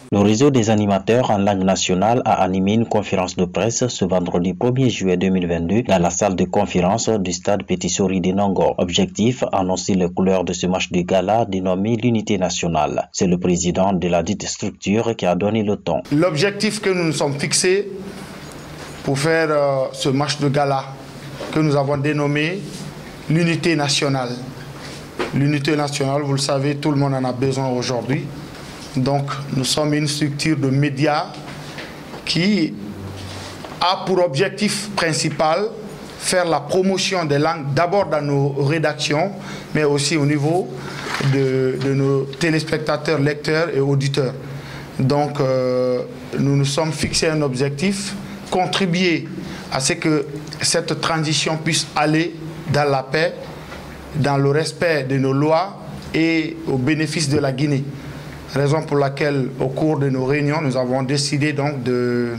Le réseau des animateurs en langue nationale a animé une conférence de presse ce vendredi 1er juillet 2022 dans la salle de conférence du stade Petit Sori de Nongo. Objectif, annoncer les couleurs de ce match de gala dénommé l'unité nationale. C'est le président de la dite structure qui a donné le ton. L'objectif que nous nous sommes fixés pour faire ce match de gala que nous avons dénommé l'unité nationale. L'unité nationale, vous le savez, tout le monde en a besoin aujourd'hui. Donc, nous sommes une structure de médias qui a pour objectif principal faire la promotion des langues, d'abord dans nos rédactions, mais aussi au niveau de nos téléspectateurs, lecteurs et auditeurs. Donc, nous nous sommes fixés un objectif, contribuer à ce que cette transition puisse aller dans la paix, dans le respect de nos lois et au bénéfice de la Guinée. Raison pour laquelle, au cours de nos réunions, nous avons décidé donc de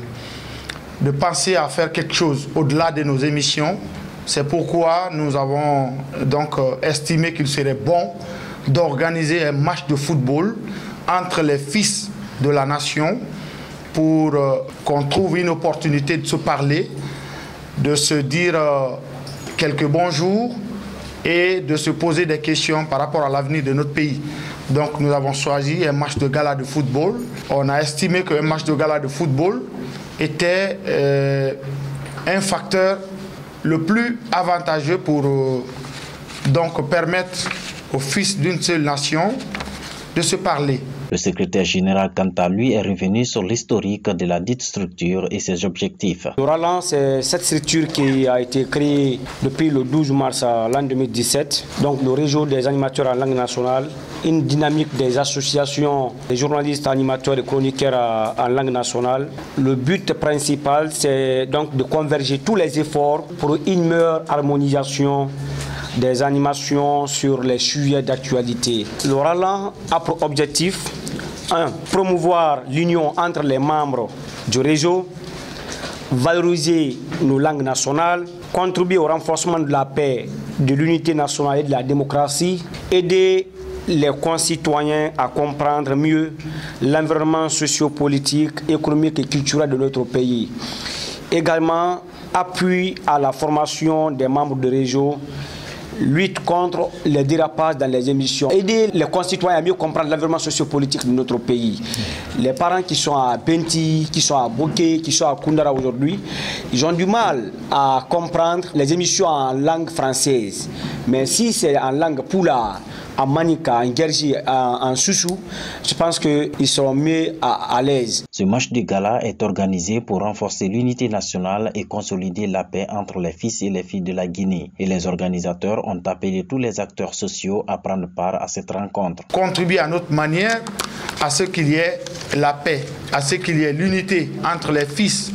penser à faire quelque chose au-delà de nos émissions. C'est pourquoi nous avons donc estimé qu'il serait bon d'organiser un match de football entre les fils de la nation pour qu'on trouve une opportunité de se parler, de se dire quelques bonjours et de se poser des questions par rapport à l'avenir de notre pays. Donc nous avons choisi un match de gala de football. On a estimé qu'un match de gala de football était un facteur le plus avantageux pour donc permettre aux fils d'une seule nation de se parler. Le secrétaire général, quant à lui, est revenu sur l'historique de la dite structure et ses objectifs. Le RALAN, c'est cette structure qui a été créée depuis le 12 mars l'an 2017. Donc le réseau des animateurs en langue nationale, une dynamique des associations des journalistes, animateurs et chroniqueurs en langue nationale. Le but principal, c'est donc de converger tous les efforts pour une meilleure harmonisation des animations sur les sujets d'actualité. Le RALAN a pour objectif 1. Promouvoir l'union entre les membres du réseau, valoriser nos langues nationales, contribuer au renforcement de la paix, de l'unité nationale et de la démocratie, aider les concitoyens à comprendre mieux l'environnement socio-politique, économique et culturel de notre pays. Également, appui à la formation des membres du réseau, lutte contre les dérapages dans les émissions, aider les concitoyens à mieux comprendre l'environnement sociopolitique de notre pays. Les parents qui sont à Benti, qui sont à Boké, qui sont à Koundara aujourd'hui, ils ont du mal à comprendre les émissions en langue française. Mais si c'est en langue Poula, en Manika, en Gergi, en Soussou, je pense qu'ils seront mieux à l'aise. Ce match de gala est organisé pour renforcer l'unité nationale et consolider la paix entre les fils et les filles de la Guinée. Et les organisateurs ont appelé tous les acteurs sociaux à prendre part à cette rencontre. Contribuer à notre manière à ce qu'il y ait la paix, à ce qu'il y ait l'unité entre les fils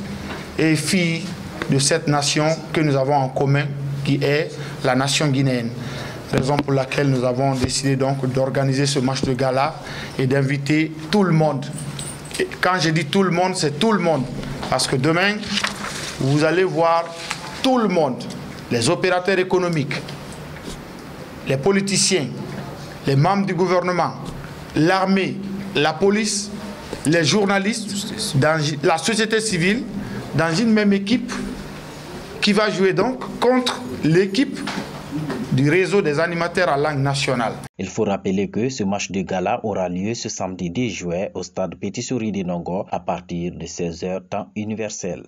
et filles de cette nation que nous avons en commun, qui est la nation guinéenne. Raison pour laquelle nous avons décidé donc d'organiser ce match de gala et d'inviter tout le monde. Et quand je dis tout le monde, c'est tout le monde. Parce que demain, vous allez voir tout le monde, les opérateurs économiques, les politiciens, les membres du gouvernement, l'armée, la police, les journalistes, dans la société civile, dans une même équipe qui va jouer donc contre l'équipe du réseau des animateurs en langue nationale. Il faut rappeler que ce match de gala aura lieu ce samedi 10 juillet au stade Petit Sori de Nongo à partir de 16h temps universel.